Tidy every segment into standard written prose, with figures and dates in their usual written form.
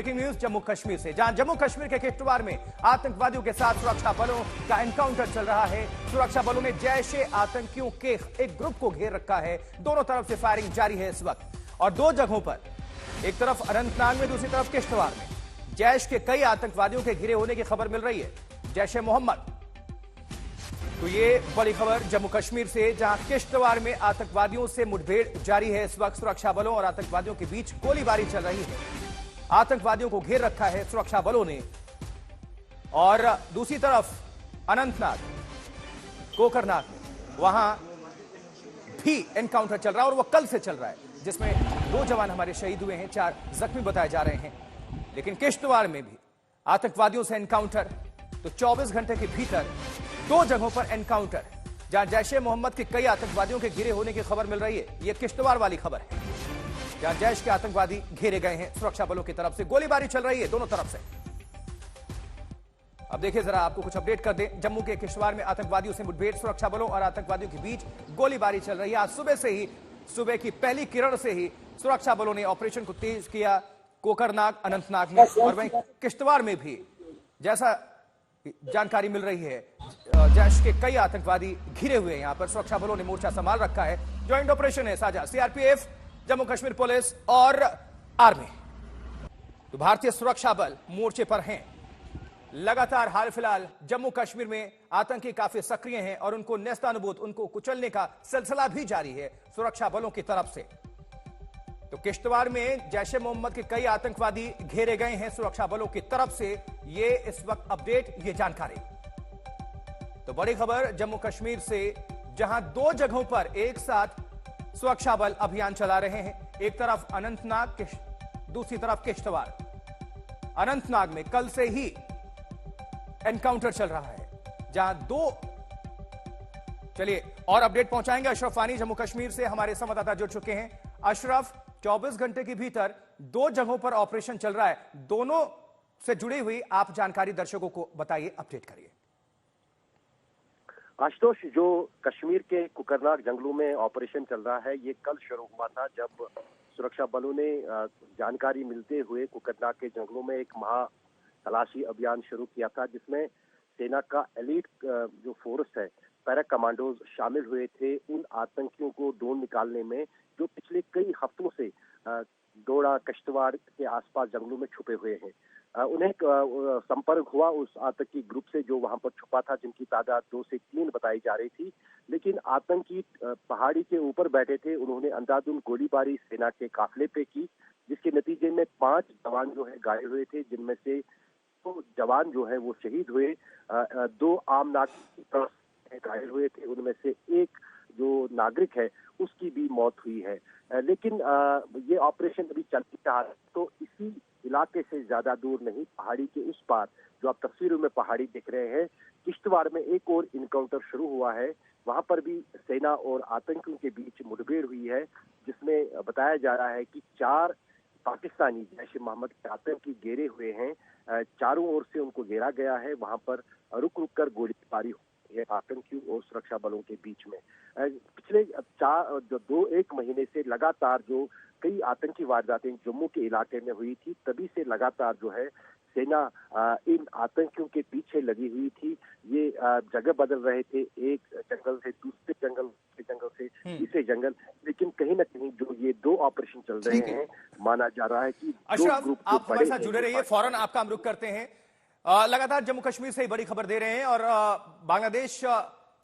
Breaking news Jammu Kashmir से, जहां जम्मू कश्मीर के किश्तवाड़ में आतंकवादियों के साथ सुरक्षा बलों का एनकाउंटर चल रहा है। सुरक्षा बलों ने जैश आतंकियों के एक ग्रुप को घेर रखा है। दोनों तरफ से फायरिंग जारी है इस वक्त, और दो जगहों पर, एक तरफ अनंतनाग में, दूसरी तरफ किश्तवाड़ में, जैश के कई आतंकवादियों के घिरे होने की खबर मिल रही है। जैश मोहम्मद, तो ये बड़ी खबर जम्मू कश्मीर से, जहां किश्तवाड़ में आतंकवादियों से मुठभेड़ जारी है इस वक्त। सुरक्षा बलों और आतंकवादियों के बीच गोलीबारी चल रही है। आतंकवादियों को घेर रखा है सुरक्षा बलों ने। और दूसरी तरफ अनंतनाग, कोकरनाग में, वहां भी एनकाउंटर चल रहा है, और वह कल से चल रहा है, जिसमें 2 जवान हमारे शहीद हुए हैं, 4 जख्मी बताए जा रहे हैं। लेकिन किश्तवाड़ में भी आतंकवादियों से एनकाउंटर, तो 24 घंटे के भीतर 2 जगहों पर एनकाउंटर, जहां जैश ए मोहम्मद के कई आतंकवादियों के घिरे होने की खबर मिल रही है। यह किश्तवाड़ वाली खबर है, जहां जैश के आतंकवादी घेरे गए हैं सुरक्षा बलों की तरफ से। गोलीबारी चल रही है दोनों तरफ से। अब देखिए जरा, आपको कुछ अपडेट कर दें। जम्मू के किश्तवाड़ में आतंकवादियों से मुठभेड़, सुरक्षा बलों और आतंकवादियों के बीच गोलीबारी चल रही है। आज सुबह से ही, सुबह की पहली किरण से ही सुरक्षा बलों ने ऑपरेशन को तेज किया कोकरनाग, अनंतनाग में, और वहीं किश्तवाड़ में भी, जैसा जानकारी मिल रही है, जैश के कई आतंकवादी घिरे हुए हैं। यहां पर सुरक्षा बलों ने मोर्चा संभाल रखा है। ज्वाइंट ऑपरेशन है साझा, सीआरपीएफ, जम्मू कश्मीर पुलिस और आर्मी, तो भारतीय सुरक्षा बल मोर्चे पर हैं। लगातार हाल फिलहाल जम्मू कश्मीर में आतंकी काफी सक्रिय हैं, और उनको नेस्तानुबूत, उनको कुचलने का सिलसिला भी जारी है सुरक्षा बलों की तरफ से। तो किश्तवाड़ में जैश ए मोहम्मद के कई आतंकवादी घेरे गए हैं सुरक्षा बलों की तरफ से। ये इस वक्त अपडेट, ये जानकारी। तो बड़ी खबर जम्मू कश्मीर से, जहां 2 जगहों पर एक साथ सुरक्षा बल अभियान चला रहे हैं। एक तरफ अनंतनाग, दूसरी तरफ किश्तवाड़। अनंतनाग में कल से ही एनकाउंटर चल रहा है, जहां 2, चलिए और अपडेट पहुंचाएंगे अशरफ फानी जम्मू कश्मीर से, हमारे संवाददाता जुड़ चुके हैं। अशरफ, 24 घंटे के भीतर 2 जगहों पर ऑपरेशन चल रहा है, दोनों से जुड़ी हुई आप जानकारी दर्शकों को बताइए, अपडेट करिए। आशुतोष, जो कश्मीर के कुकरनाग जंगलों में ऑपरेशन चल रहा है, ये कल शुरू हुआ था, जब सुरक्षा बलों ने जानकारी मिलते हुए कुकरनाग के जंगलों में एक महा तलाशी अभियान शुरू किया था, जिसमें सेना का एलीट जो फोर्स है, पैरा कमांडोज शामिल हुए थे उन आतंकियों को ढूंढ निकालने में, जो पिछले कई हफ्तों से डोडा, किश्तवाड़ के आसपास जंगलों में छुपे हुए हैं। उन्हें संपर्क हुआ उस आतंकी ग्रुप से जो वहां पर छुपा था, जिनकी तादाद 2 से 3 बताई जा रही थी। लेकिन आतंकी पहाड़ी के ऊपर बैठे थे, उन्होंने अंधाधुंध गोलीबारी सेना के काफिले पे की, जिसके नतीजे में 5 जवान जो है घायल हुए थे, जिनमें से 2 जवान जो है वो शहीद हुए, 2 आम नागरिक घायल हुए थे, उनमें से एक जो नागरिक है उसकी भी मौत हुई है। लेकिन ये ऑपरेशन अभी चल रहा है, तो इसी इलाके से ज्यादा दूर नहीं, पहाड़ी के उस पार, जो आप तस्वीरों में पहाड़ी देख रहे हैं, किश्तवाड़ में एक और इनकाउंटर शुरू हुआ है। वहां पर भी सेना और आतंकियों के बीच मुठभेड़ हुई है, जिसमें बताया जा रहा है कि 4 पाकिस्तानी जैश ए मोहम्मद के आतंकी घेरे हुए हैं। चारों ओर से उनको घेरा गया है, वहां पर रुक रुक कर गोलीबारी है आतंकियों और सुरक्षा बलों के बीच में। पिछले 1 महीने से लगातार जो कई आतंकी वारदातें जम्मू के इलाके में हुई थी, तभी से लगातार जो है सेना इन आतंकियों के पीछे लगी हुई थी। ये जगह बदल रहे थे, एक जंगल से दूसरे जंगल से तीसरे जंगल, लेकिन कहीं ना कहीं जो ये 2 ऑपरेशन चल रहे हैं, माना जा रहा है कि अशरफ, आप हमारे साथ जुड़े रहिए, फौरन आपका हम रुख करते हैं। लगातार जम्मू कश्मीर से ही बड़ी खबर दे रहे हैं, और बांग्लादेश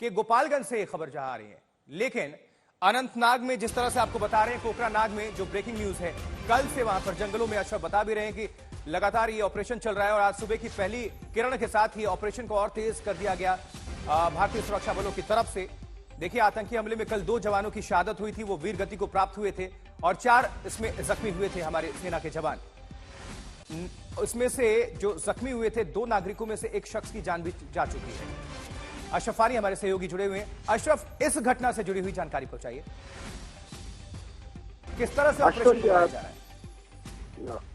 के गोपालगंज से खबर जा आ रही है। लेकिन अनंतनाग में जिस तरह से आपको बता रहे हैं, कोकरानाग में जो ब्रेकिंग न्यूज है, कल से वहां पर जंगलों में अशरफ बता भी रहे हैं कि लगातार ये ऑपरेशन चल रहा है, और आज सुबह की पहली किरण के साथ ही ऑपरेशन को और तेज कर दिया गया भारतीय सुरक्षा बलों की तरफ से। देखिए, आतंकी हमले में कल 2 जवानों की शहादत हुई थी, वो वीर गति को प्राप्त हुए थे, और 4 इसमें जख्मी हुए थे हमारे सेना के जवान। इसमें से जो जख्मी हुए थे, 2 नागरिकों में से एक शख्स की जान भी जा चुकी है। अशरफ फानी हमारे सहयोगी जुड़े हुए हैं। अशरफ, इस घटना से जुड़ी हुई जानकारी पहुंचाइए, किस तरह से ऑपरेशन चलाया जा रहा है?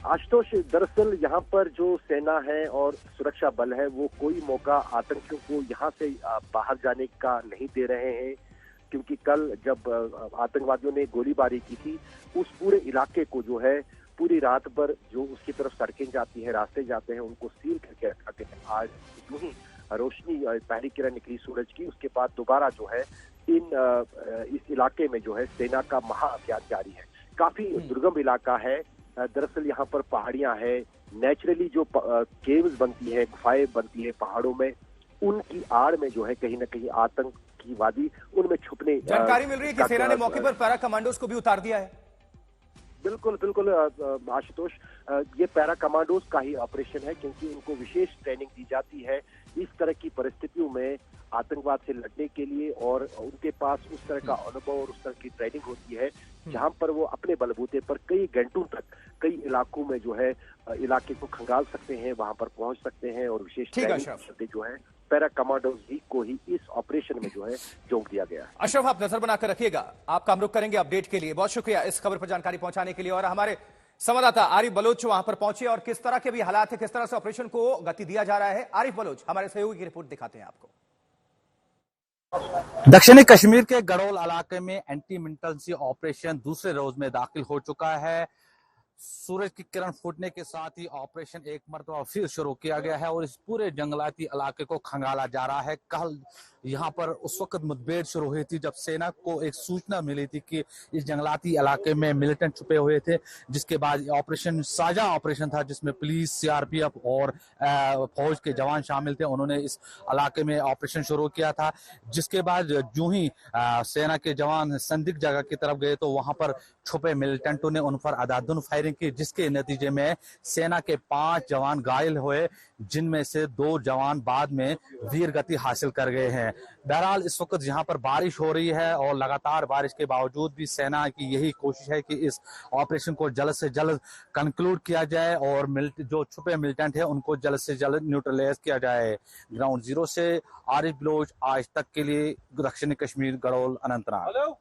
आशुतोष, दरअसल यहाँ पर जो सेना है और सुरक्षा बल है, वो कोई मौका आतंकियों को यहाँ से बाहर जाने का नहीं दे रहे हैं, क्योंकि कल जब आतंकवादियों ने गोलीबारी की थी, उस पूरे इलाके को जो है पूरी रात भर जो उसकी तरफ सड़कें जाती हैं, रास्ते जाते हैं, उनको सील करके रखा गया। आज यूं ही रोशनी पहली किरण निकली सूरज की, उसके बाद दोबारा जो है इस इलाके में जो है सेना का महाअभियान जारी है। काफी दुर्गम इलाका है, दरअसल यहाँ पर पहाड़ियां हैं, नेचुरली जो केव्स बनती है, गुफाएं बनती है पहाड़ों में, उनकी आड़ में जो है कहीं ना कहीं आतंक की वादी, उनमें छुपने जानकारी मिल रही है कि सेना ने मौके पर पैरा कमांडोज को भी उतार दिया है। बिल्कुल बिल्कुल आशुतोष, ये पैरा कमांडोज का ही ऑपरेशन है, क्योंकि उनको विशेष ट्रेनिंग दी जाती है इस तरह की परिस्थितियों में आतंकवाद से लड़ने के लिए, और उनके पास उस तरह का अनुभव और उस तरह की ट्रेनिंग होती है जहां पर वो अपने बलबूते पर कई घंटों तक कई इलाकों में जो है इलाके को खंगाल सकते हैं, वहां पर पहुंच सकते हैं, और विशेष ट्रेनिंग जो है पैरा कमांडोज को ही इस ऑपरेशन में जो है झोंक दिया गया है। अशरफ, आप नजर बनाकर रखिएगा, आपका हम रुख करेंगे अपडेट के लिए। बहुत शुक्रिया इस खबर पर जानकारी पहुंचाने के लिए। और हमारे संवाददाता आरिफ बलोच वहां पर पहुंचे और किस तरह के भी हालात है, किस तरह से ऑपरेशन को गति दिया जा रहा है, आरिफ बलोच हमारे सहयोगी की रिपोर्ट दिखाते हैं आपको। दक्षिणी कश्मीर के गढ़ोल इलाके में एंटी मिलिटेंसी ऑपरेशन दूसरे रोज में दाखिल हो चुका है। सूरज की किरण फूटने के साथ ही ऑपरेशन एक मरतबा फिर शुरू किया गया है और इस पूरे जंगलाती इलाके को खंगाला जा रहा है। कल यहाँ पर उस वक्त मुठभेड़ शुरू हुई थी जब सेना को एक सूचना मिली थी कि इस जंगलाती इलाके में मिलिटेंट छुपे हुए थे, जिसके बाद ऑपरेशन साझा ऑपरेशन था जिसमें पुलिस, सीआरपीएफ और फौज के जवान शामिल थे। उन्होंने इस इलाके में ऑपरेशन शुरू किया था, जिसके बाद यूं ही सेना के जवान संदिग्ध जगह की तरफ गए तो वहां पर छुपे मिलिटेंटों ने उन पर अंधाधुंध फायरिंग की, जिसके नतीजे में सेना के 5 जवान घायल हुए, जिनमें से 2 जवान बाद में वीर गति हासिल कर गए हैं। बहरहाल इस वक्त यहाँ पर बारिश हो रही है और लगातार बारिश के बावजूद भी सेना की यही कोशिश है कि इस ऑपरेशन को जल्द से जल्द कंक्लूड किया जाए और जो छुपे मिलिटेंट है उनको जल्द से जल्द न्यूट्रलाइज किया जाए। ग्राउंड जीरो से आरिफ बलोच, आज तक के लिए, दक्षिणी कश्मीर, गढ़ोल, अनंतनाग।